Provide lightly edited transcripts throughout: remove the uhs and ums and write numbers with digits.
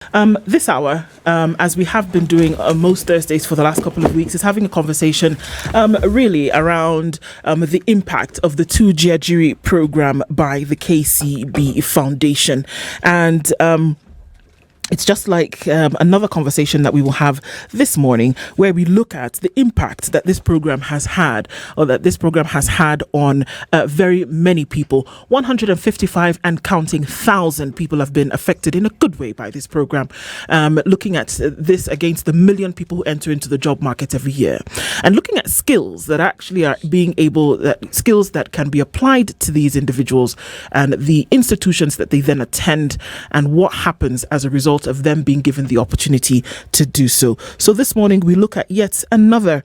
This hour, as we have been doing most Thursdays for the last couple of weeks, is having a conversation really around the impact of the 2-Jejuri program by the KCB Foundation. And it's just like another conversation that we will have this morning, where we look at the impact that this program has had, or that this program has had on very many people. 155 and counting thousand people have been affected in a good way by this program. Looking at this against the million people who enter into the job market every year, and looking at skills that actually are skills that can be applied to these individuals and the institutions that they then attend, and what happens as a result of them being given the opportunity to do so. So this morning we look at yet another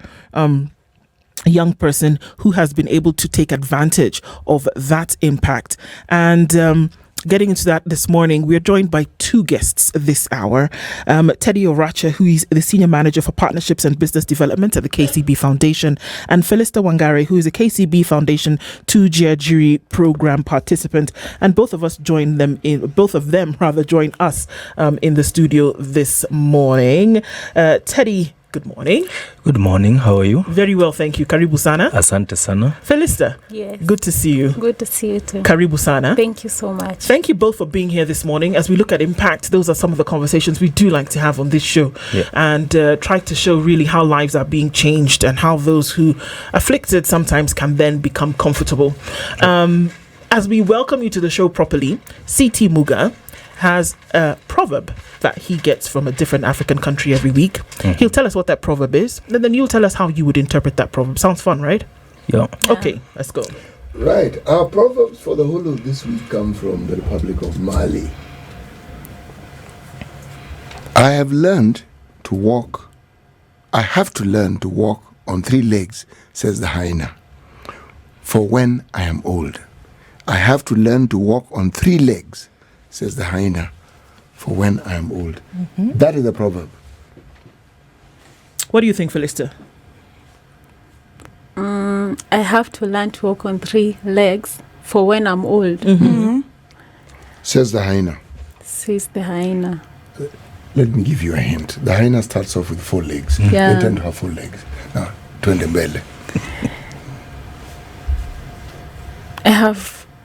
young person who has been able to take advantage of that impact. And getting into that this morning, we are joined by two guests this hour. Teddy Orachah, who is the Senior Manager for Partnerships and Business Development at the KCB Foundation, and Falistar Wangari, who is a KCB Foundation 2-Jejuri program participant. And both of them join us in the studio this morning. Teddy, good morning. Good morning. How are you? Very well, thank you. Karibu sana. Asante sana. Falistar. Yes. Good to see you. Good to see you too. Karibu sana. Thank you so much. Thank you both for being here this morning. As we look at impact, those are some of the conversations we do like to have on this show, and try to show really how lives are being changed and how those who afflicted sometimes can then become comfortable. As we welcome you to the show properly, CT Muga has a proverb that he gets from a different African country every week. He'll tell us what that proverb is, and then you'll tell us how you would interpret that proverb. Sounds fun, right? Yeah. Okay, let's go. Right. Our proverbs for the whole of this week come from the Republic of Mali. I have to learn to walk on 3 legs, says the hyena, for when I am old. I have to learn to walk on 3 legs, says the hyena, for when I am old. That is the proverb. What do you think, Falistar? I have to learn to walk on 3 legs for when I'm old. Says the hyena. Says the hyena. Let me give you a hint. The hyena starts off with 4 legs. Yeah. They tend to have 4 legs. Now, twende mbele.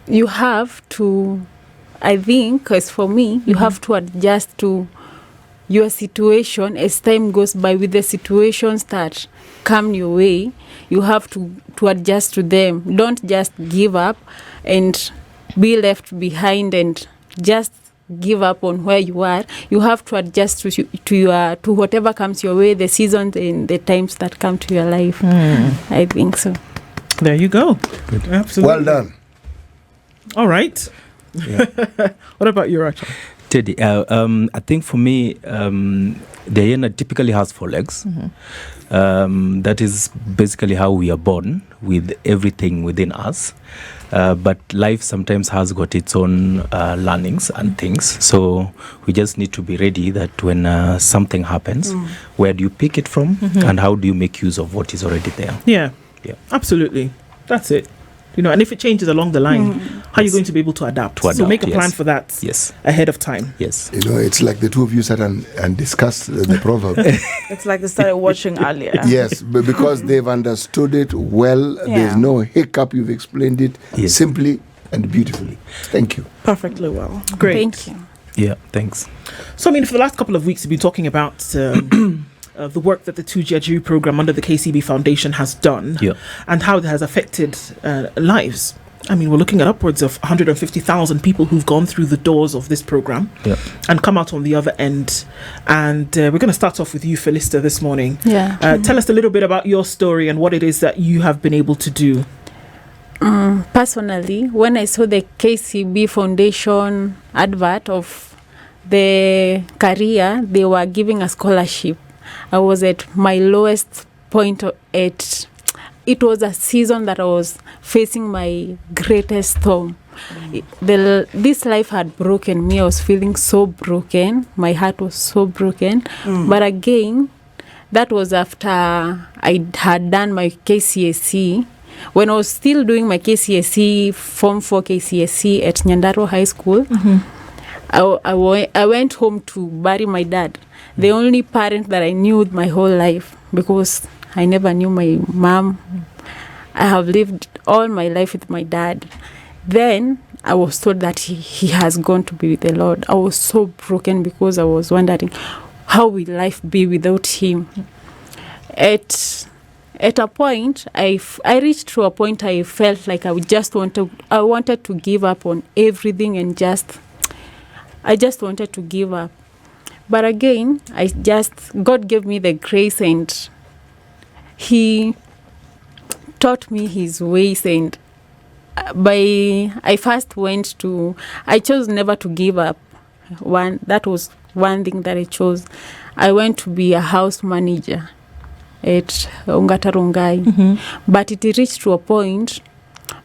You have to, I think, because for me, you have to adjust to your situation as time goes by. With the situations that come your way, you have to adjust to them. Don't just give up and be left behind and just give up on where you are. You have to adjust to whatever comes your way, the seasons and the times that come to your life. I think so. There you go. Good. Absolutely. Well done. All right. Yeah. What about you, Orachah? Teddy, I think for me, the hyena typically has 4 legs. That is basically how we are born, with everything within us. But life sometimes has got its own learnings and things. So we just need to be ready that when something happens, where do you pick it from, and how do you make use of what is already there? Yeah, absolutely. That's it. And if it changes along the line, how are you going to be able to adapt? So make a plan for that ahead of time. Yes. It's like the two of you sat and discussed the proverb. It's like they started watching earlier. Yes, but because they've understood it well, there's no hiccup. You've explained it simply and beautifully. Thank you. Perfectly well. Great. Thank you. Yeah, thanks. So, for the last couple of weeks, we've been talking about the work that the 2-Jejuri program under the KCB Foundation has done, and how it has affected lives. We're looking at upwards of 150,000 people who've gone through the doors of this program and come out on the other end. And we're going to start off with you, Falistar, this morning. Tell us a little bit about your story and what it is that you have been able to do. Personally, when I saw the KCB Foundation advert of the career, they were giving a scholarship. I was at my lowest point it was a season that I was facing my greatest storm. This life had broken me. I was feeling so broken. My heart was so broken. But again, that was after I had done my KCSE. When I was still doing my KCSE, Form 4 KCSE at Nyandarua High School, I went home to bury my dad, the only parent that I knew my whole life, because I never knew my mom. I have lived all my life with my dad. Then I was told that he has gone to be with the Lord. I was so broken because I was wondering, how will life be without him? At a point, I reached to a point I felt like I wanted to give up on everything and I just wanted to give up. But again, God gave me the grace, and he taught me his ways, and I chose never to give up. That was one thing that I chose. I went to be a house manager at Rongai. But it reached to a point,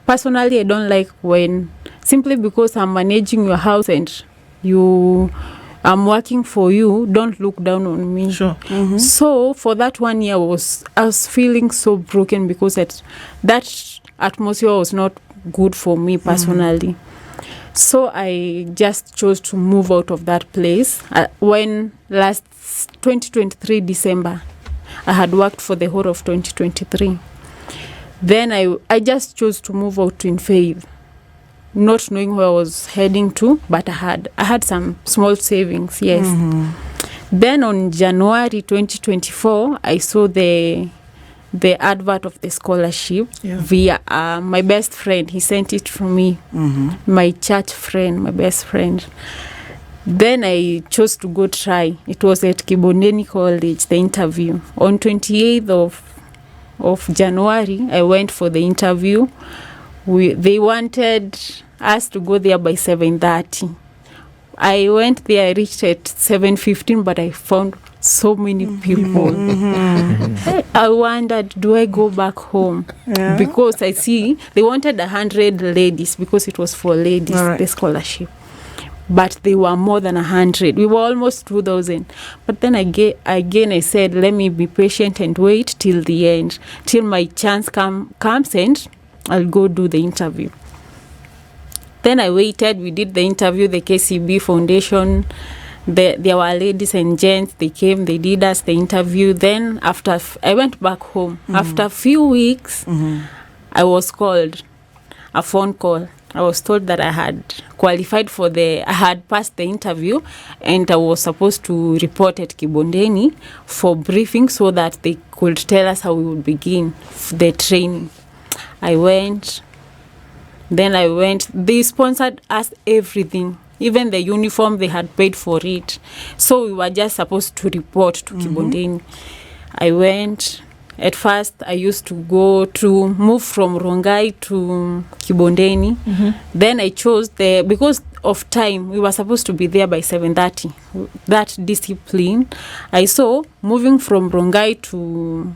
personally, I don't like when, simply because I'm managing your house and I'm working for you, don't look down on me. Sure. So for that 1 year, I was feeling so broken because that atmosphere was not good for me personally. So I just chose to move out of that place. When last 2023 December, I had worked for the whole of 2023. Then I just chose to move out in faith, not knowing where I was heading to, but I had some small savings, yes. Then on January 2024, I saw the advert of the scholarship via my best friend. He sent it from me, my church friend, my best friend. Then I chose to go try. It was at Kibondeni College, the interview. On 28th of January, I went for the interview. They wanted us to go there by 7:30. I went there, I reached at 7:15, but I found so many people. I wondered, do I go back home? Because I see they wanted 100 ladies, because it was for ladies, the scholarship. But they were more than 100. We were almost 2,000. But then again I said, let me be patient and wait till the end, till my chance comes and I'll go do the interview. Then I waited. We did the interview, the KCB Foundation. There were ladies and gents. They came, they did us the interview. Then after I went back home. After a few weeks, I was called, a phone call. I was told that I had qualified I had passed the interview, and I was supposed to report at Kibondeni for briefing so that they could tell us how we would begin the training. I went. They sponsored us everything. Even the uniform, they had paid for it. So we were just supposed to report to Kibondeni. I went. At first, I used to move from Rongai to Kibondeni. Then I chose because of time, we were supposed to be there by 7:30. That discipline, I saw moving from Rongai to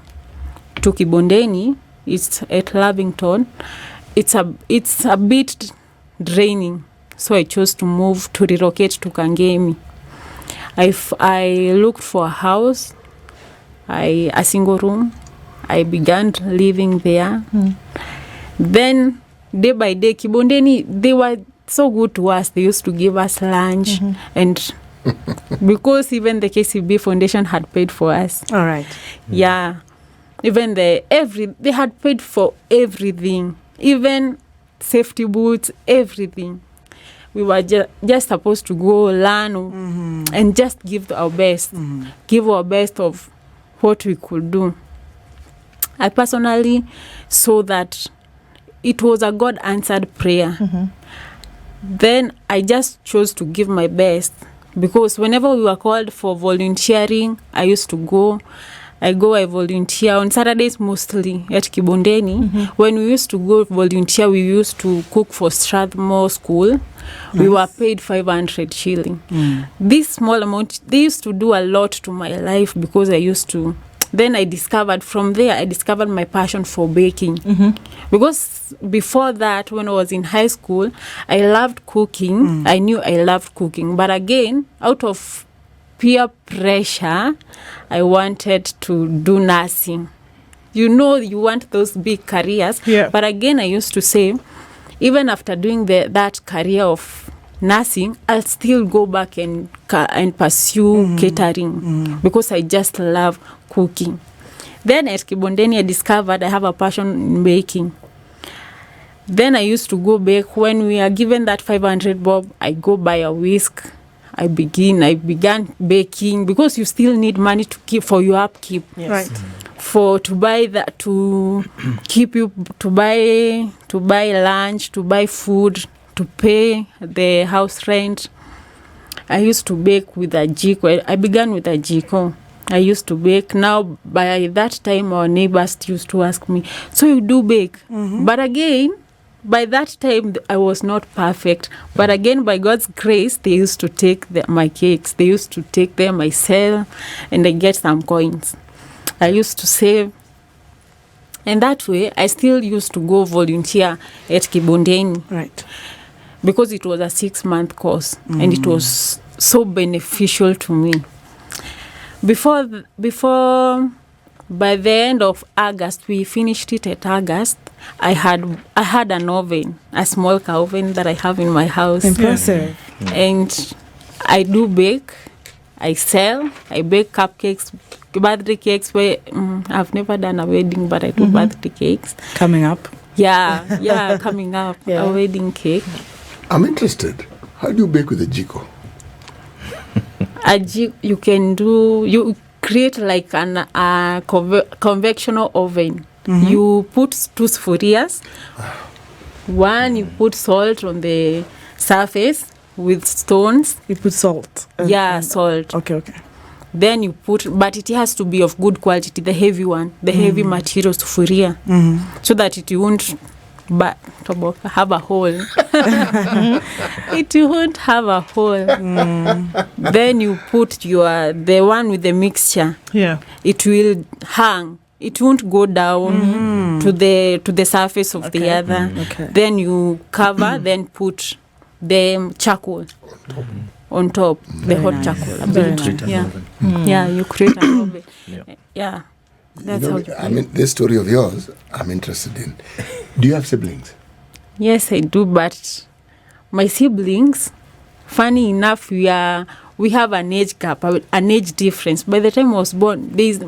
Kibondeni, it's at Lavington. It's a bit draining. So I chose to relocate to Kangemi. I looked for a house, a single room. I began living there. Then, day by day, Kibondeni, they were so good to us. They used to give us lunch. And because even the KCB Foundation had paid for us. All right. Yeah. Even they had paid for everything. Even safety boots, everything. We were just supposed to go learn and just give our best. Give our best of what we could do. I personally saw that it was a God-answered prayer. Then I just chose to give my best, because whenever we were called for volunteering, I used to go. I volunteer on Saturdays mostly at Kibondeni. When we used to go volunteer, we used to cook for Strathmore School. Nice. We were paid 500 shilling. This small amount, they used to do a lot to my life, because I used to. Then I discovered my passion for baking. Because before that, when I was in high school, I loved cooking. I knew I loved cooking. But again, out of peer pressure, I wanted to do nursing. You want those big careers. Yeah. But again, I used to say, even after doing that career of nursing, I'll still go back and pursue catering because I just love cooking. Then at Kibondeni, I discovered I have a passion in baking. Then I used to go bake. When we are given that 500 bob, I go buy a whisk. I began baking because you still need money to keep for your upkeep. Yes. Right. To buy that, to keep you, to buy lunch, to buy food, to pay the house rent. I used to bake with a jiko. I began with a jiko. I used to bake. Now, by that time, our neighbors used to ask me, so you do bake? But again, by that time, I was not perfect. But again, by God's grace, they used to take my cakes. They used to take them, I sell, and I get some coins. I used to save. And that way, I still used to go volunteer at Kibondeni. Right. Because it was a 6-month course, and it was so beneficial to me. Before, by the end of August, we finished it at August. I had an oven, a small oven that I have in my house. Impressive. And I do bake. I sell. I bake cupcakes, birthday cakes. I've never done a wedding, but I do birthday cakes. Coming up. Yeah, coming up. Yeah. A wedding cake. I'm interested. How do you bake with a jiko? You create like a convectional oven. You put 2 sphurias. One, you put salt on the surface with stones. You put salt. Salt. Okay. Then you put, but it has to be of good quality, the heavy one, the heavy material sfuria, so that it won't have a hole. It won't have a hole. Then you put the one with the mixture. Yeah. It will hang. It won't go down to the surface of the other. Then you cover, then put the charcoal on top, the hot charcoal. Very nice. Yeah, you create an oven. Yeah. That's this story of yours, I'm interested in. Do you have siblings? Yes, I do, but my siblings, funny enough, we have an age gap, an age difference. By the time I was born, there's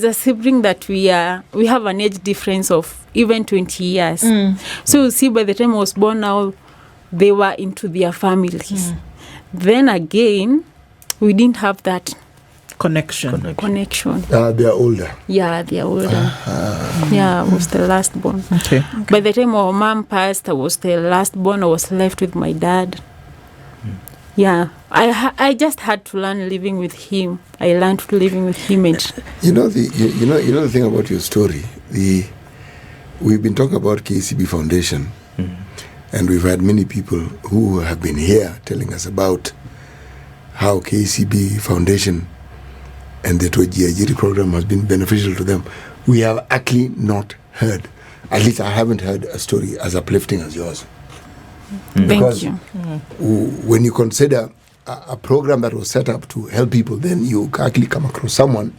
a sibling that we have an age difference of even 20 years. So you see, by the time I was born, now they were into their families. Then again, we didn't have that connection. They are older. Yeah, they are older. Yeah, I was the last born. Okay. By the time our mom passed, I was the last born. I was left with my dad. Yeah, I just had to learn living with him. I learned living with him. And you know the thing about your story. We've been talking about KCB Foundation, and we've had many people who have been here telling us about how KCB Foundation and the Tojiajiri program has been beneficial to them. We have actually not heard, at least I haven't heard a story as uplifting as yours. Thank you. When you consider a program that was set up to help people, then you actually come across someone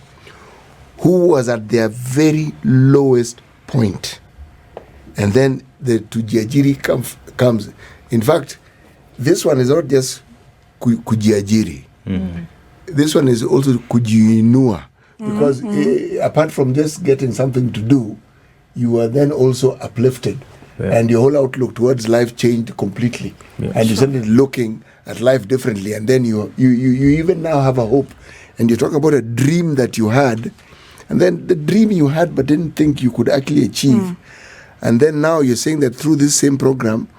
who was at their very lowest point. And then the Tojiajiri comes. In fact, this one is not just Kujiajiri. This one is also Kujiinua. Because apart from just getting something to do, you are then also uplifted. Yeah. And your whole outlook towards life changed completely. Yeah. And you started looking at life differently. And then you even now have a hope. And you talk about a dream that you had. And then the dream you had but didn't think you could actually achieve. And then now you're saying that through this same program,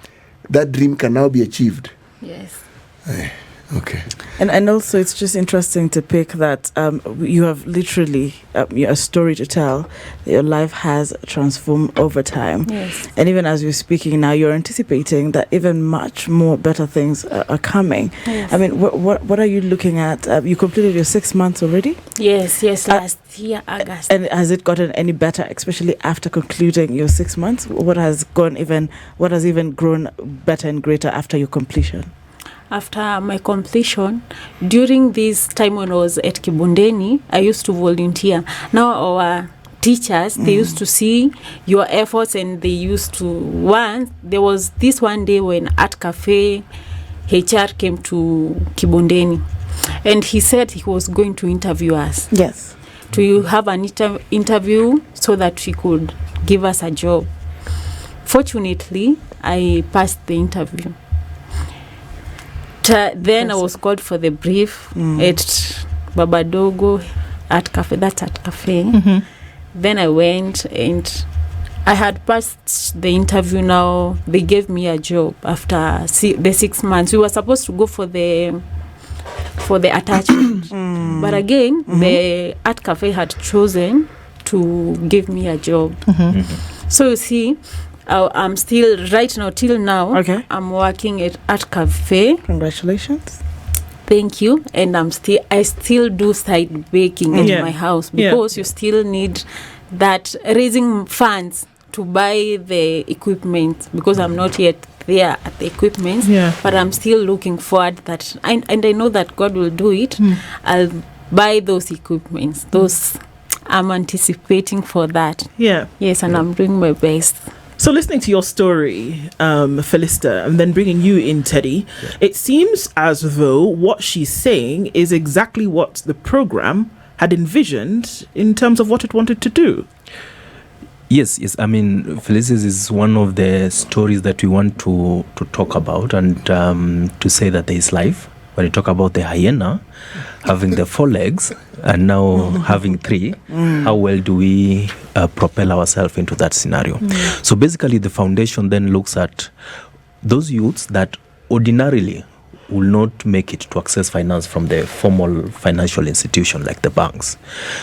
that dream can now be achieved. Yes. Okay. And also it's just interesting to pick that you have literally a story to tell that your life has transformed over time. Yes. And even as you're speaking now, you're anticipating that even much more better things are coming. Yes. I mean, what are you looking at? You completed your 6 months already? Yes, last year, August. And has it gotten any better, especially after concluding your 6 months? What has even grown better and greater after your completion? After my completion, during this time when I was at Kibondeni, I used to volunteer. Now our teachers, they used to see your efforts, and they used to there was this one day when at cafe HR came to Kibondeni, and he said he was going to interview us. Yes. To have an interview so that she could give us a job. Fortunately, I passed the interview. Then I was called for the brief at Baba Dogo at cafe. That's at cafe. Mm-hmm. Then I went, and I had passed the interview. Now they gave me a job after the 6 months. We were supposed to go for the attachment, but again, the art cafe had chosen to give me a job. So you see, I'm still right now till now. Okay. I'm working at art cafe. Congratulations. Thank you. And I still do side baking in my house, because you still need that raising funds to buy the equipment, because I'm not yet there at the equipment, but I'm still looking forward that, and I know that God will do it. I'll buy those equipments. I'm anticipating for that. Yes, and I'm doing my best. So listening to your story, Falistar, and then bringing you in, Teddy, it seems as though what she's saying is exactly what the program had envisioned in terms of what it wanted to do. Yes. I mean, Felicis is one of the stories that we want to talk about, and to say that there is life. When you talk about the hyena having the 4 legs and now having 3, how well do we propel ourselves into that scenario? So basically, the foundation then looks at those youths that ordinarily will not make it to access finance from the formal financial institution like the banks.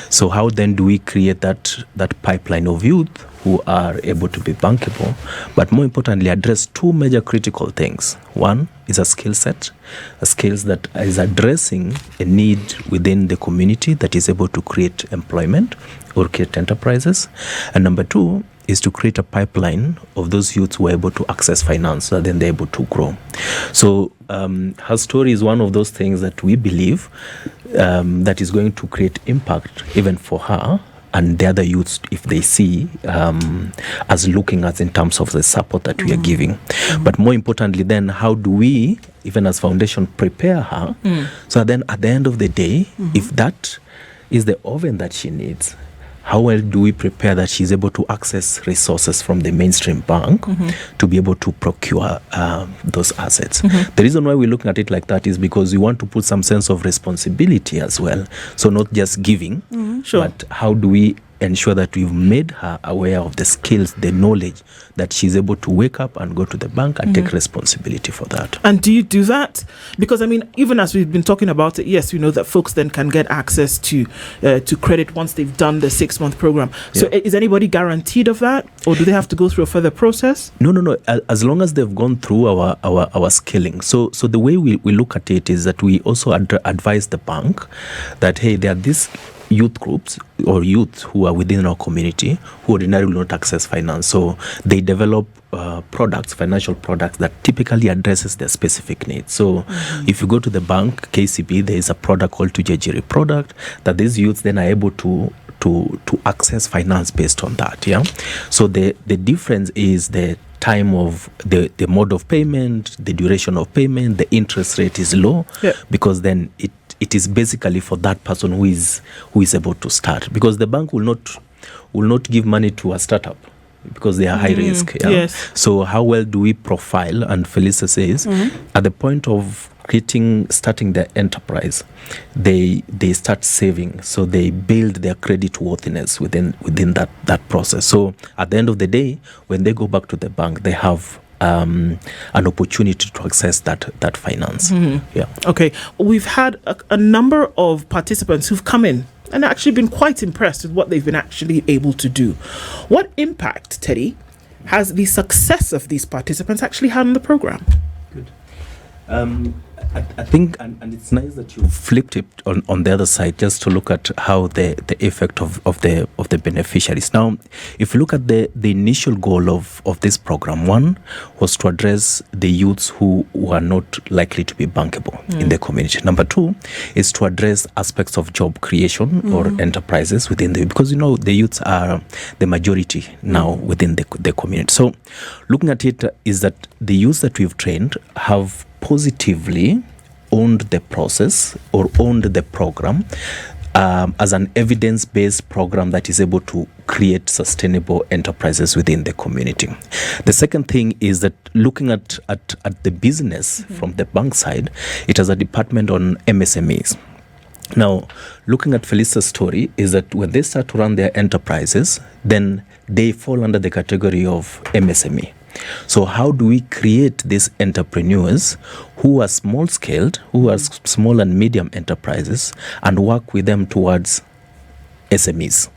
So how then do we create that pipeline of youth who are able to be bankable, but more importantly address 2 major critical things. One is a skill set, a skills that is addressing a need within the community that is able to create employment or create enterprises. And number 2 is to create a pipeline of those youths who are able to access finance, so that then they're able to grow. So her story is one of those things that we believe that is going to create impact even for her and the other youths, if they see us looking at in terms of the support that we are giving. But more importantly then, how do we, even as foundation, prepare her so then at the end of the day, if that is the oven that she needs, how well do we prepare that she's able to access resources from the mainstream bank to be able to procure those assets? The reason why we're looking at it like that is because we want to put some sense of responsibility as well. So not just giving, but how do we ensure that we've made her aware of the skills, the knowledge, that she's able to wake up and go to the bank and take responsibility for that. And do you do that? Because, I mean, even as we've been talking about it, yes, we know that folks then can get access to credit once they've done the 6-month program. So is anybody guaranteed of that? Or do they have to go through a further process? No. As long as they've gone through our skilling. So the way we look at it is that we also advise the bank that, hey, there are these youth groups or youth who are within our community who ordinarily will not access finance. So they develop financial products that typically addresses their specific needs. So if you go to the bank, KCB, there is a product called Tujejiri product that these youths then are able to access finance based on that. So the difference is the time of the mode of payment, the duration of payment, the interest rate is low, because then it is basically for that person who is able to start, because the bank will not give money to a startup because they are high risk. So how well do we profile? And Felicia says at the point of starting their enterprise, they start saving, so they build their credit worthiness within that process. So at the end of the day, when they go back to the bank, they have an opportunity to access that finance. Okay, we've had a number of participants who've come in and actually been quite impressed with what they've been actually able to do. What impact, Teddy, has the success of these participants actually had on the program? Good. I think, and it's nice that you flipped it on the other side, just to look at how the effect of the beneficiaries. Now, if you look at the initial goal of this program, one was to address the youths who are not likely to be bankable in the community. Number two is to address aspects of job creation or enterprises within because the youths are the majority now within the community. So looking at it is that the youths that we've trained have positively owned the process or owned the program as an evidence-based program that is able to create sustainable enterprises within the community. The second thing is that looking at the business from the bank side, it has a department on MSMEs. Now, looking at Falistar's story is that when they start to run their enterprises, then they fall under the category of MSME. So how do we create these entrepreneurs who are small-scaled, who are small and medium enterprises, and work with them towards SMEs?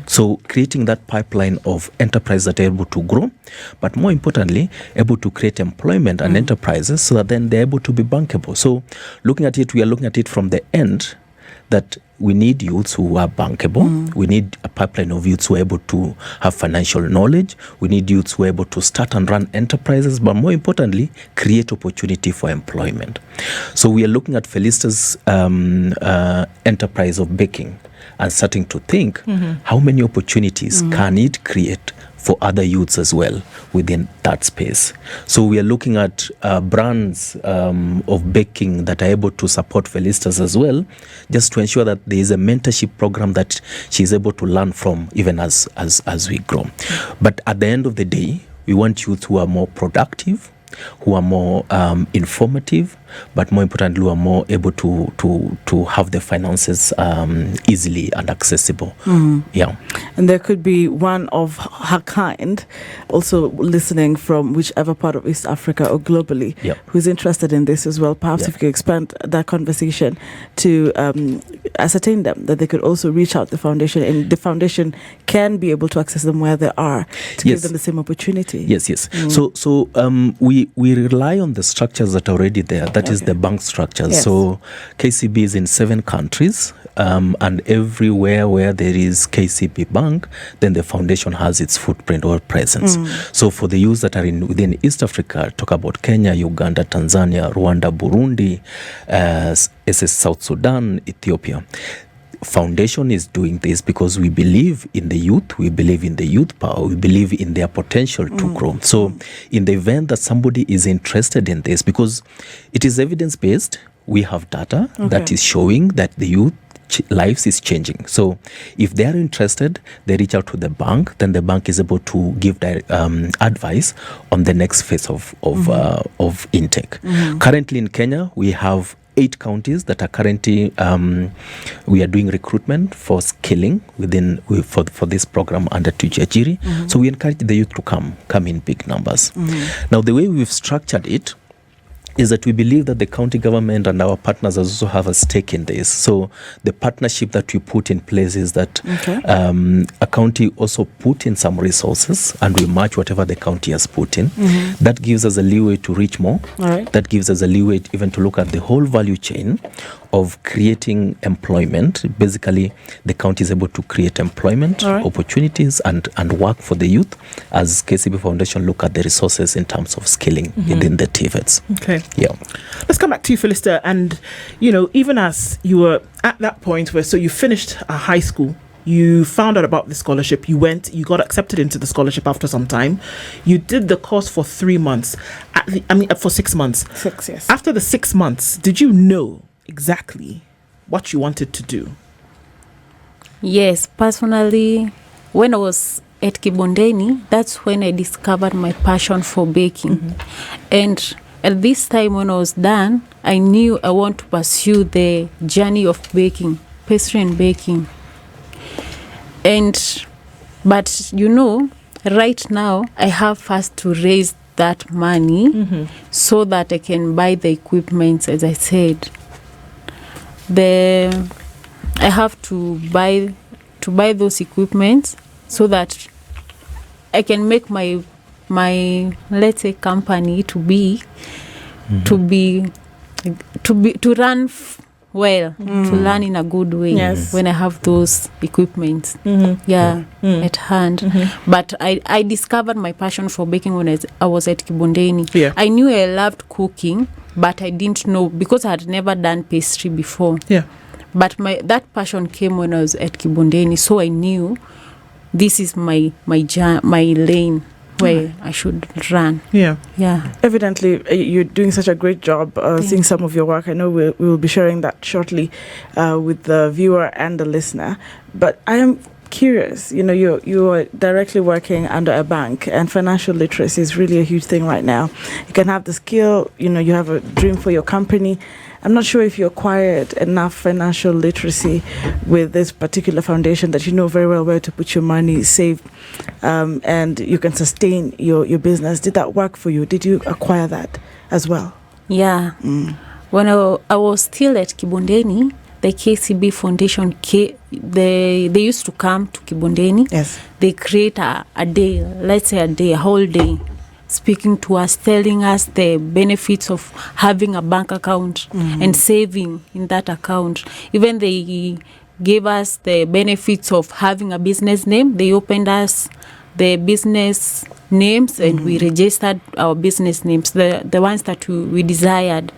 So creating that pipeline of enterprises that are able to grow, but more importantly, able to create employment and enterprises so that then they're able to be bankable. So looking at it, we are looking at it from the end that we need youths who are bankable. We need a pipeline of youths who are able to have financial knowledge. We need youths who are able to start and run enterprises, but more importantly, create opportunity for employment. So we are looking at Falistar's enterprise of baking and starting to think how many opportunities can it create for other youths as well within that space. So we are looking at brands of baking that are able to support Falistar's as well, just to ensure that there is a mentorship program that she's able to learn from even as we grow. But at the end of the day, we want youth who are more productive, who are more informative, but more importantly, who are more able to have the finances easily and accessible. Yeah. And there could be one of her kind also listening from whichever part of East Africa or globally who's interested in this as well. Perhaps if you could expand that conversation to ascertain them, that they could also reach out to the foundation, and the foundation can be able to access them where they are to give them the same opportunity. Yes. So we rely on the structures that are already there. That is the bank structures. So KCB is in 7 countries, and everywhere where there is KCB Bank, then the foundation has its footprint or presence. So for the youths that are within East Africa, talk about Kenya, Uganda, Tanzania, Rwanda, Burundi, South Sudan, Ethiopia. Foundation is doing this because we believe in the youth, we believe in the youth power, we believe in their potential to grow. So in the event that somebody is interested in this, because it is evidence-based, we have data that is showing that the youth lives is changing. So if they are interested, they reach out to the bank, then the bank is able to give their advice on the next phase of intake. Currently in Kenya, we have 8 counties that are currently we are doing recruitment for skilling for this program under Tujajiri. So we encourage the youth to come in big numbers. Now the way we've structured it is that we believe that the county government and our partners also have a stake in this. So the partnership that we put in place is that a county also put in some resources and we match whatever the county has put in. That gives us a leeway to reach more. That gives us a leeway even to look at the whole value chain of creating employment. Basically, the county is able to create employment opportunities and work for the youth as KCB Foundation look at the resources in terms of skilling within the TVETs. Okay. Yeah. Let's come back to you, Falistar. And, even as you were at that point where, so you finished high school, you found out about the scholarship, you got accepted into the scholarship after some time. You did the course for 3 months. For 6 months. 6, yes. After the 6 months, did you know exactly what you wanted to do? Yes, personally, when I was at Kibondeni, that's when I discovered my passion for baking. And at this time when I was done, I knew I want to pursue the journey of baking, pastry and baking. But right now I have first to raise that money so that I can buy the equipment. As I said, I have to buy those equipments so that I can make my let's say company to to run well, to learn in a good way. Yes. When I have those equipments, at hand. But I discovered my passion for baking when I was at Kibondeni. Yeah. I knew I loved cooking, but I didn't know because I had never done pastry before. Yeah. But that passion came when I was at Kibondeni, so I knew this is my lane where I should run. Yeah. Yeah. Evidently, you're doing such a great job seeing some of your work. I know we will be sharing that shortly with the viewer and the listener. But I am curious, you are directly working under a bank, and financial literacy is really a huge thing right now. You can have the skill, you have a dream for your company. I'm not sure if you acquired enough financial literacy with this particular foundation that you know very well where to put your money, save, and you can sustain your business. Did that work for you? Did you acquire that as well? Yeah. When I was still at Kibondeni, the KCB Foundation, they used to come to Kibondeni. Yes. They create a day, let's say a whole day, speaking to us, telling us the benefits of having a bank account and saving in that account. Even they gave us the benefits of having a business name. They opened us the business names and we registered our business names, the ones that we desired.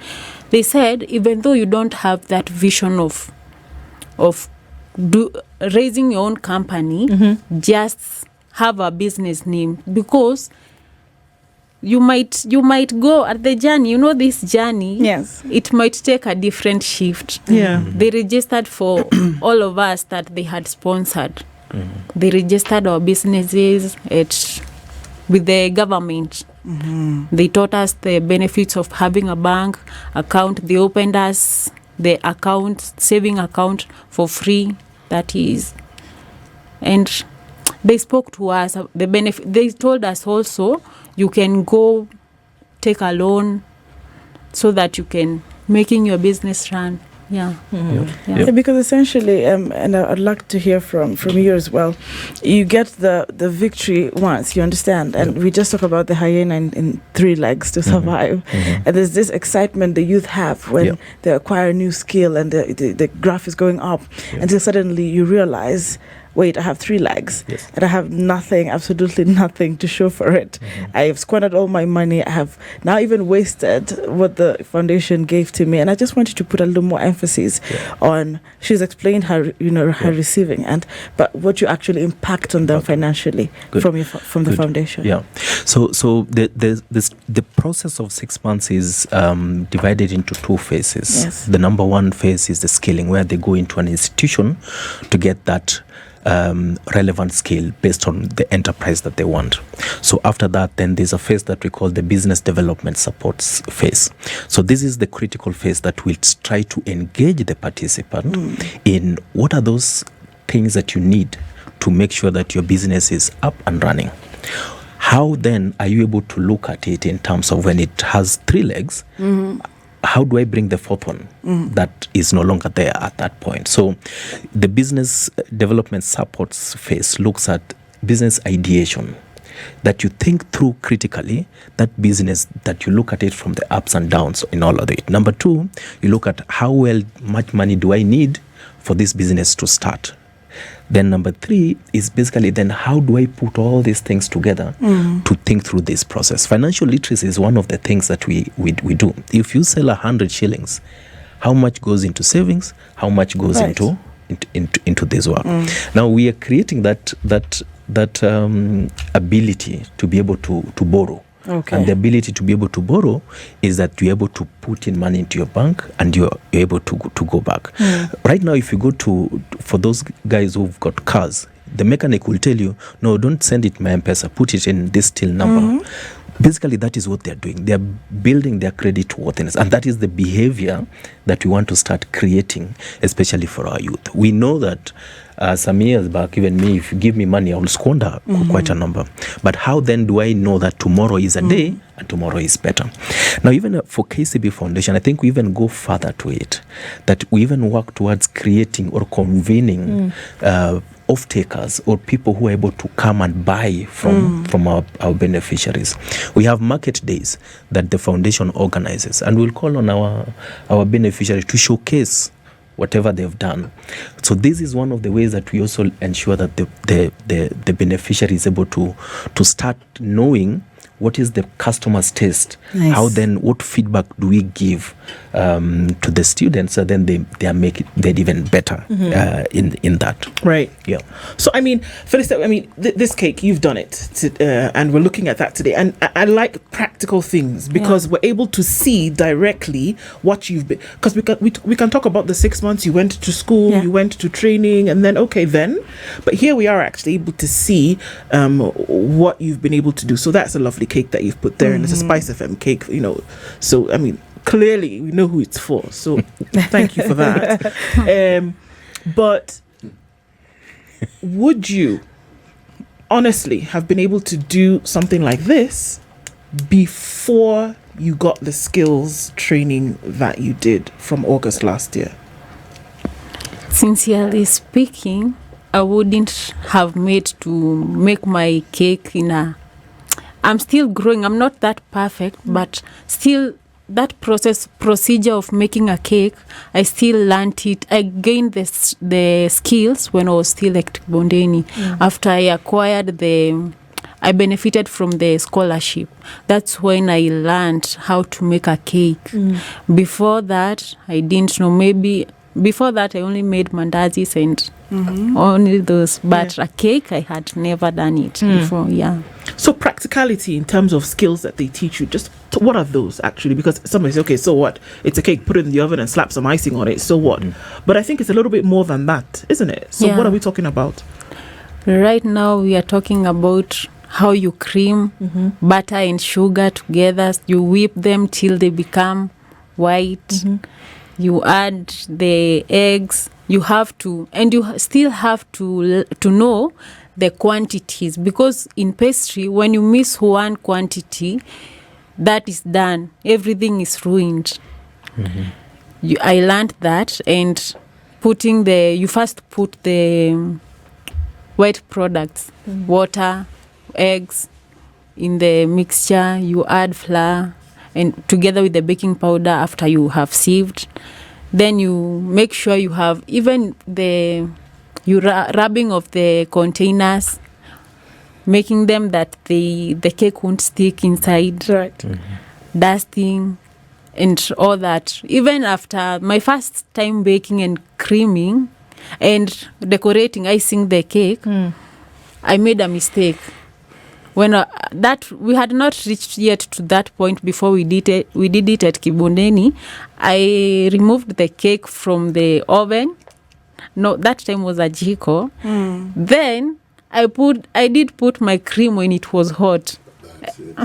They said, even though you don't have that vision of raising your own company, just have a business name, because you might go at the journey. This journey, yes, it might take a different shift. Yeah. They registered for all of us that they had sponsored. They registered our businesses with the government. They taught us the benefits of having a bank account. They opened us the saving account for free, that is. And they spoke to us the benefit. They told us also, you can go take a loan so that you can making your business run. Yeah. Yeah, because essentially, and I'd like to hear from you as well, you get the victory once, you understand, and we just talk about the hyena in 3 legs to survive, and there's this excitement the youth have when they acquire a new skill and the graph is going up, until suddenly you realize, wait, I have 3 legs, and I have nothing, absolutely nothing to show for it. I've squandered all my money. I have now even wasted what the foundation gave to me. And I just wanted to put a little more emphasis on, she's explained her, her receiving, but what you actually impact on them financially from the foundation. Yeah. So the process of 6 months is divided into 2 phases. Yes. The number 1 phase is the skilling, where they go into an institution to get that relevant skill based on the enterprise that they want. So after that, then there's a phase that we call the business development supports phase. So this is the critical phase that will try to engage the participant in what are those things that you need to make sure that your business is up and running. How then are you able to look at it in terms of when it has 3 legs? How do I bring the 4th one that is no longer there at that point? So the business development supports phase looks at business ideation, that you think through critically that business, that you look at it from the ups and downs in all of it. Number 2, you look at how much money do I need for this business to start. Then number 3 is basically then how do I put all these things together to think through this process. Financial literacy is one of the things that we do. If you sell 100 shillings, how much goes into savings? How much goes into this work? Now we are creating that ability to be able to borrow. Okay. And the ability to be able to borrow is that you're able to put in money into your bank and you're able to go back. Right now, if you go for those guys who've got cars, the mechanic will tell you, no, don't send it my M-Pesa, put it in this till number. Basically, that is what they're doing. They're building their credit worthiness. And that is the behavior that we want to start creating, especially for our youth. We know that some years back, even me, if you give me money, I will squander quite a number. But how then do I know that tomorrow is a day and tomorrow is better? Now, even for KCB Foundation, I think we even go further to it, that we even work towards creating or convening off-takers or people who are able to come and buy from our beneficiaries. We have market days that the foundation organizes, and we'll call on our beneficiaries to showcase whatever they've done. So this is one of the ways that we also ensure that the beneficiary is able to start knowing what is the customer's taste. Nice. How then, what feedback do we give to the students, so then they make it even better in that. Right. Yeah. So I mean, Falistar, this cake, you've done it, and we're looking at that today. And I like practical things because we're able to see directly what you've been. Because we can talk about the 6 months you went to school, you went to training, and then but here we are actually able to see what you've been able to do. So that's a lovely cake that you've put there, and it's a Spice FM cake, So I mean, clearly we know who it's for. So thank you for that. But would you honestly have been able to do something like this before you got the skills training that you did from August last year? Sincerely speaking, I wouldn't have made to make my cake I'm still growing. I'm not that perfect, but still that procedure of making a cake, I still learned it. I gained the skills when I was still at Bondeni. After I acquired I benefited from the scholarship. That's when I learned how to make a cake. Before that, I didn't know. Maybe before that, I only made mandazis and only those. But a cake, I had never done it before. Yeah. So practicality in terms of skills that they teach you, just what are those actually? Because somebody says, okay, so what? It's a cake, put it in the oven and slap some icing on it. So what? But I think it's a little bit more than that, isn't it? So what are we talking about? Right now, we are talking about how you cream butter and sugar together. You whip them till they become white. You add the eggs. You have to, and you still have to know the quantities, because in pastry, when you miss one quantity, that is done. Everything is ruined. I learned that, and you first put the wet products, water, eggs in the mixture. You add flour and together with the baking powder after you have sieved. Then you make sure you have even rubbing of the containers, making them that the cake won't stick inside. Right. Dusting and all that. Even after my first time baking and creaming and decorating, icing the cake, I made a mistake. When we had not reached yet to that point before we did it at Kibondeni, I removed the cake from the oven. No, that time was a jiko. Then I did put my cream when it was hot. I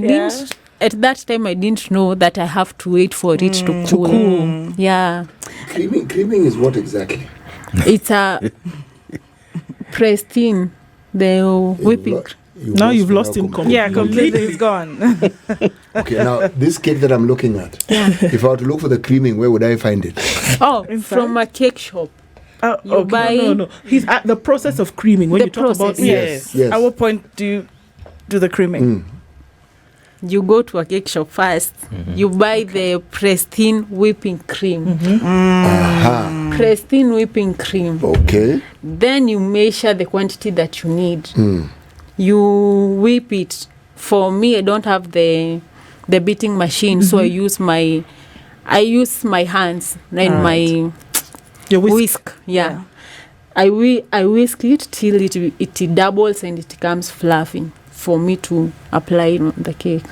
didn't. At that time, I didn't know that I have to wait for it to cool. Yeah. Creaming is what exactly? It's a pristine. The whipping. Now you've lost him completely. Yeah, completely. It's gone. Okay, now this cake that I'm looking at, if I were to look for the creaming, where would I find it? Oh, from a cake shop. You buy. No. He's at the process of creaming. When you talk about yes. At what point do you do the creaming? You go to a cake shop first. You buy the pristine whipping cream. Pristine whipping cream. Okay. Then you measure the quantity that you need. You whip it. For me, I don't have the beating machine, so I use my hands and my whisk. Yeah. I whisk it till it doubles and it becomes fluffy for me to apply on the cake.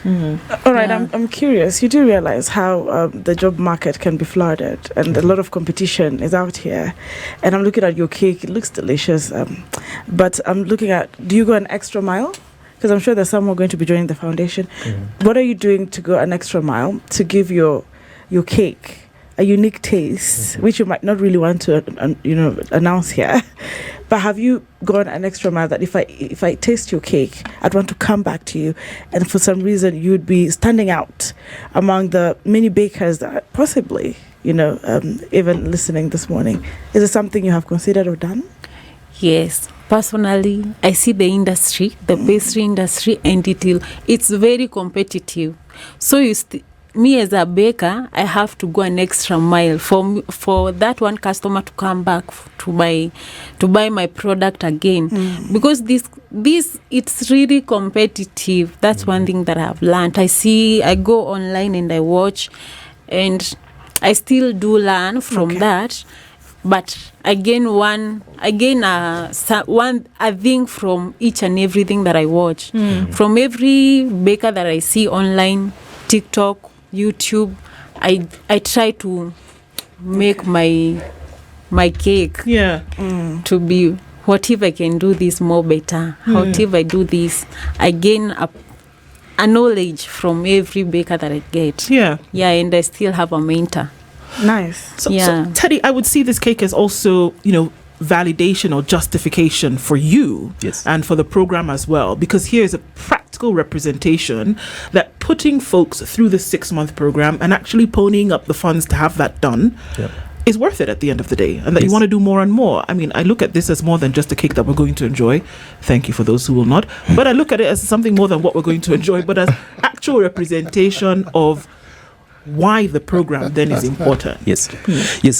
All right, I'm curious. You do realize how the job market can be flooded and a lot of competition is out here. And I'm looking at your cake. It looks delicious. But I'm looking at, do you go an extra mile? Because I'm sure there's someone going to be joining the foundation. What are you doing to go an extra mile to give your cake a unique taste, which you might not really want to announce here? But have you gone an extra mile that if I taste your cake, I'd want to come back to you, and for some reason you'd be standing out among the many bakers that possibly even listening this morning. Is it something you have considered or done? Yes. Personally, I see the industry, the pastry industry, and it's very competitive. So me as a baker, I have to go an extra mile for that one customer to come back to buy my product again, because this it's really competitive. That's one thing that I've learned. I go online and I watch, and I still do learn from that. But I gain a thing from each and everything that I watch. From every baker that I see online, TikTok, YouTube, I try to make my cake to be, what if I can do this more better? What if I do this? I gain a knowledge from every baker that I get. Yeah, and I still have a mentor. Nice. So Teddy, I would see this cake as also, validation or justification for you and for the program as well, because here's a practical representation that putting folks through the 6-month program and actually ponying up the funds to have that done is worth it at the end of the day, and that you want to do more and more. I mean, I look at this as more than just a cake that we're going to enjoy. Thank you for those who will not. But I look at it as something more than what we're going to enjoy, but as actual representation of why the program then is important. Yes.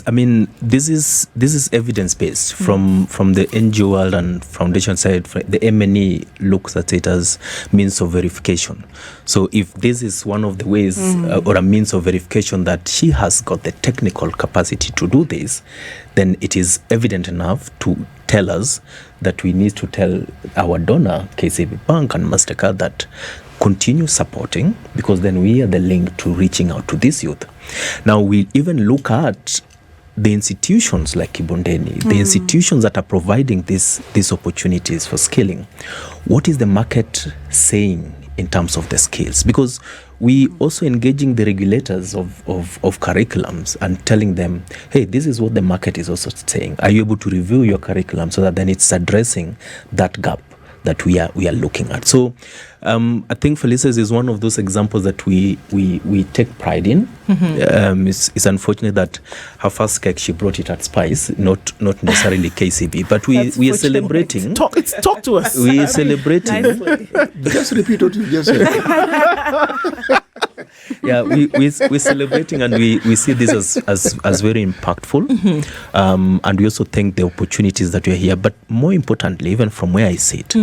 I mean, this is evidence based from the NGO world and foundation side. The MNE looks at it as means of verification. So if this is one of the ways or a means of verification that she has got the technical capacity to do this, then it is evident enough to tell us that we need to tell our donor, KCB Bank and MasterCard, that continue supporting, because then we are the link to reaching out to this youth. Now we even look at the institutions like Kibondeni, the institutions that are providing these opportunities for skilling. What is the market saying in terms of the skills? Because we also engaging the regulators of curriculums and telling them, hey, this is what the market is also saying. Are you able to review your curriculum so that then it's addressing that gap that we are looking at? So I think Falistar is one of those examples that we take pride in. It's unfortunate that her first cake, she brought it at Spice, not necessarily KCB, but we are celebrating. Talk to us. We are celebrating. Just repeat what you just said. Yeah, we're celebrating, and we see this as very impactful. And we also think the opportunities that we are here. But more importantly, even from where I sit,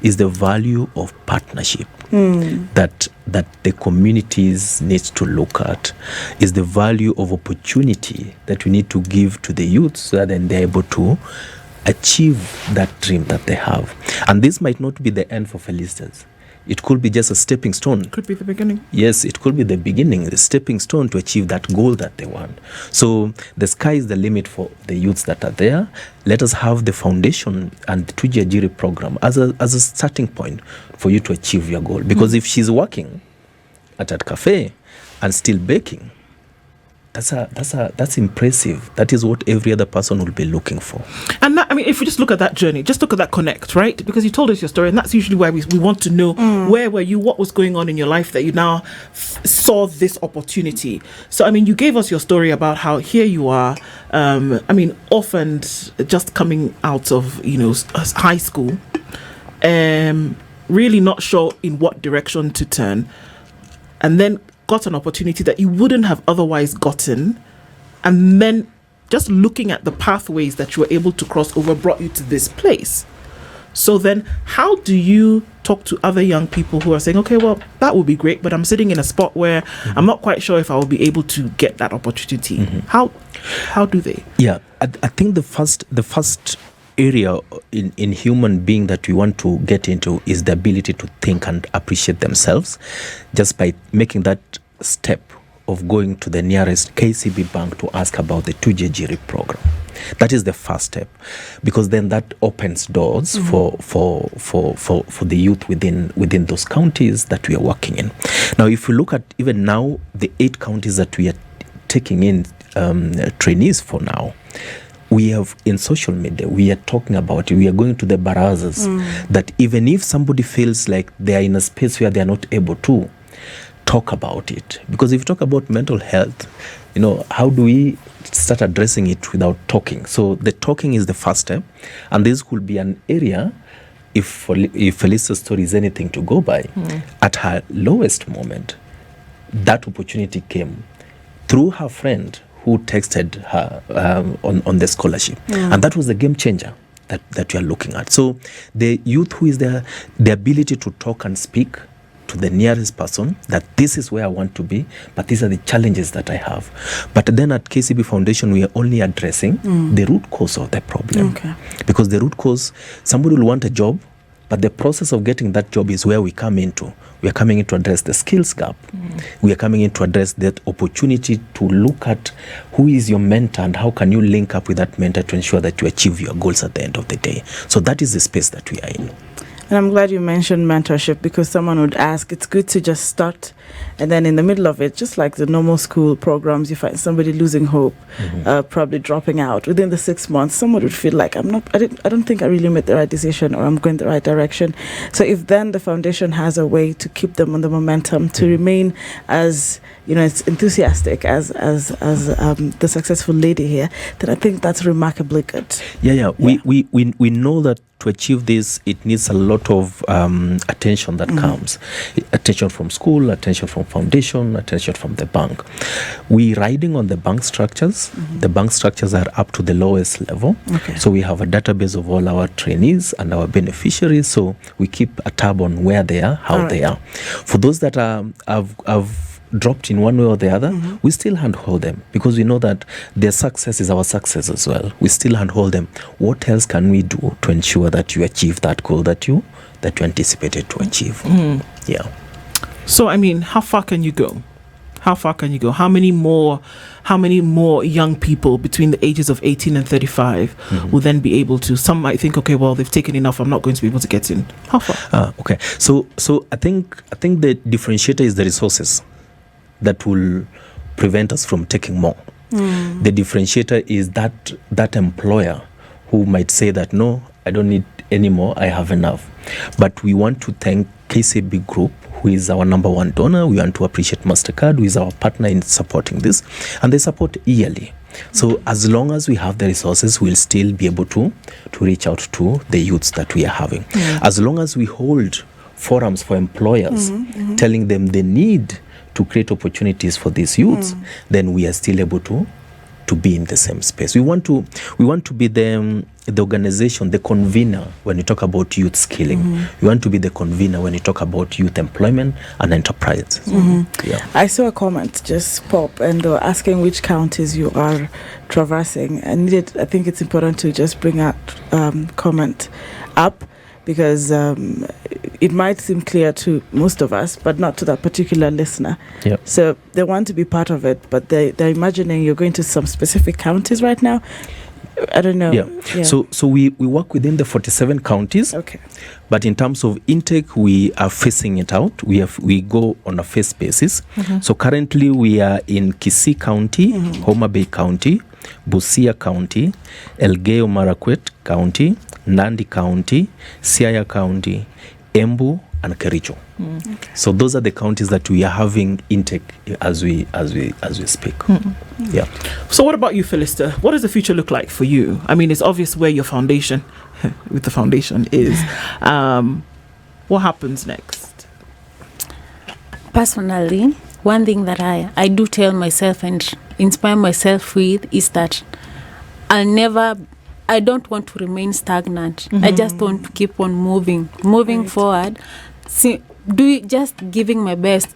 is the value of partnership that the communities need to look at, is the value of opportunity that we need to give to the youth so that then they're able to achieve that dream that they have. And this might not be the end for Falistas. It could be just a stepping stone. Could be the beginning. Yes, it could be the beginning, the stepping stone to achieve that goal that they want. So the sky is the limit for the youths that are there. Let us have the foundation and the Tujiajiri program as a starting point for you to achieve your goal. Because if she's working at a cafe and still baking, that's impressive. That is what every other person will be looking for. And that, I mean, if we just look at that journey, just look at that connect, right? Because you told us your story, and that's usually why we want to know where were you, what was going on in your life that you now saw this opportunity. So, I mean, you gave us your story about how here you are, I mean, orphaned, just coming out of, high school, really not sure in what direction to turn, and then got an opportunity that you wouldn't have otherwise gotten, and then just looking at the pathways that you were able to cross over brought you to this place. So then how do you talk to other young people who are saying, okay, well, that would be great, but I'm sitting in a spot where I'm not quite sure if I will be able to get that opportunity? How do they? Yeah, I think the first area in human being that we want to get into is the ability to think and appreciate themselves, just by making that step of going to the nearest KCB bank to ask about the 2JGRI program. That is the first step, because then that opens doors for the youth within those counties that we are working in. Now, if you look at even now the 8 counties that we are taking in trainees for now, we have in social media, we are talking about it, we are going to the barazas, that even if somebody feels like they are in a space where they are not able to talk about it, because if you talk about mental health, how do we start addressing it without talking? So the talking is the first step, and this could be an area, if Falistar's story is anything to go by, at her lowest moment, that opportunity came through her friend who texted her on the scholarship. And that was the game changer that you are looking at. So the youth who is there, the ability to talk and speak to the nearest person, that this is where I want to be, but these are the challenges that I have. But then at KCB Foundation, we are only addressing the root cause of the problem. Okay. Because the root cause, somebody will want a job, but the process of getting that job is where we come into. We are coming in to address the skills gap. We are coming in to address that opportunity to look at who is your mentor and how can you link up with that mentor to ensure that you achieve your goals at the end of the day. So that is the space that we are in. And I'm glad you mentioned mentorship, because someone would ask, it's good to just start, and then in the middle of it, just like the normal school programs, you find somebody losing hope, probably dropping out. Within the 6 months, someone would feel like, I don't think I really made the right decision, or I'm going the right direction. So if then the foundation has a way to keep them on the momentum, to remain as it's enthusiastic as the successful lady here, then I think that's remarkably good. Yeah. We know that to achieve this, it needs a lot of attention that comes. Attention from school, attention from foundation, attention from the bank. We're riding on the bank structures. The bank structures are up to the lowest level. Okay. So we have a database of all our trainees and our beneficiaries. So we keep a tab on where they are, how they are. For those that have dropped in one way or the other, we still handhold them, because we know that their success is our success as well. We still handhold them. What else can we do to ensure that you achieve that goal that you anticipated to achieve? Yeah. So how far can you go? How many more young people between the ages of 18 and 35 will then be able to? Some might think, okay, well, they've taken enough, I'm not going to be able to get in. How far? Okay. So I think the differentiator is the resources that will prevent us from taking more. The differentiator is that employer who might say that, no, I don't need any more, I have enough. But we want to thank KCB Group, who is our number one donor. We want to appreciate MasterCard, who is our partner in supporting this, and they support yearly. So as long as we have the resources, we'll still be able to reach out to the youths that we are having. As long as we hold forums for employers, telling them they need to create opportunities for these youths, then we are still able to be in the same space. We want to be the organization, the convener when you talk about youth skilling. We want to be the convener when you talk about youth employment and enterprise. Yeah. I saw a comment just pop, and they were asking which counties you are traversing. I think it's important to just bring that comment up, because it might seem clear to most of us, but not to that particular listener. Yep. So they want to be part of it, but they're imagining you're going to some specific counties right now. I don't know. Yeah. So we work within the 47 counties. Okay. But in terms of intake, we are phasing it out. We go on a phase basis. So currently we are in Kisii County, Homa Bay County, Busia County, Elgeyo Marakwet County, Nandi County, Siaya County, Embu, and Kericho. So those are the counties that we are having intake as we speak. Yeah. So what about you, Falistar? What does the future look like for you? It's obvious where your foundation with the foundation is. What happens next? Personally, one thing that I do tell myself and inspire myself with is that I don't want to remain stagnant. I just want to keep on moving forward. Just giving my best.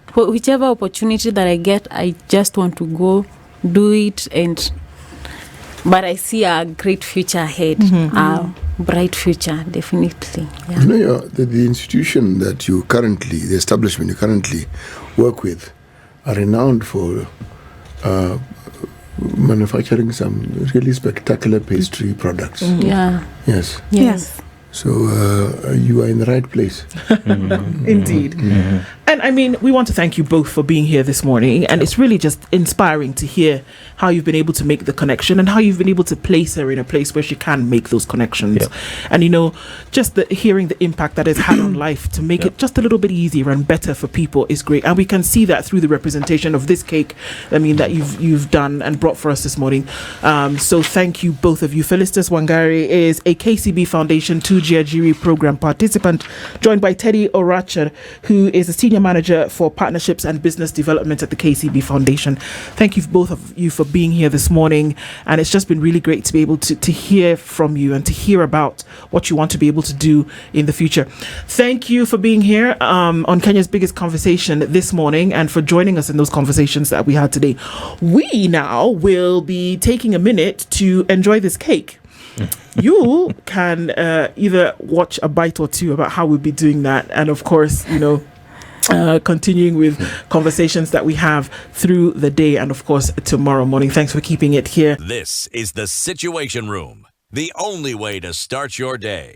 For whichever opportunity that I get, I just want to go do it. But I see a great future ahead, a bright future, definitely. Yeah. The institution that the establishment you currently work with, are renowned for manufacturing some really spectacular pastry products. Yeah. Yes. So you are in the right place. Indeed. And I mean, we want to thank you both for being here this morning. And it's really just inspiring to hear how you've been able to make the connection and how you've been able to place her in a place where she can make those connections. And, just hearing the impact that it's had on life to make it just a little bit easier and better for people is great. And we can see that through the representation of this cake, that you've done and brought for us this morning. So thank you, both of you. Falistar Wangari is a KCB Foundation 2-year jury program participant, joined by Teddy Orachah, who is a senior manager for partnerships and business development at the KCB Foundation. Thank you, both of you, for being here this morning. And it's just been really great to be able to hear from you and to hear about what you want to be able to do in the future. Thank you for being here on Kenya's Biggest Conversation this morning and for joining us in those conversations that we had today. We now will be taking a minute to enjoy this cake. You can either watch a bite or two about how we'll be doing that, and of course, continuing with conversations that we have through the day and of course tomorrow morning. Thanks for keeping it here. This is the Situation Room, the only way to start your day.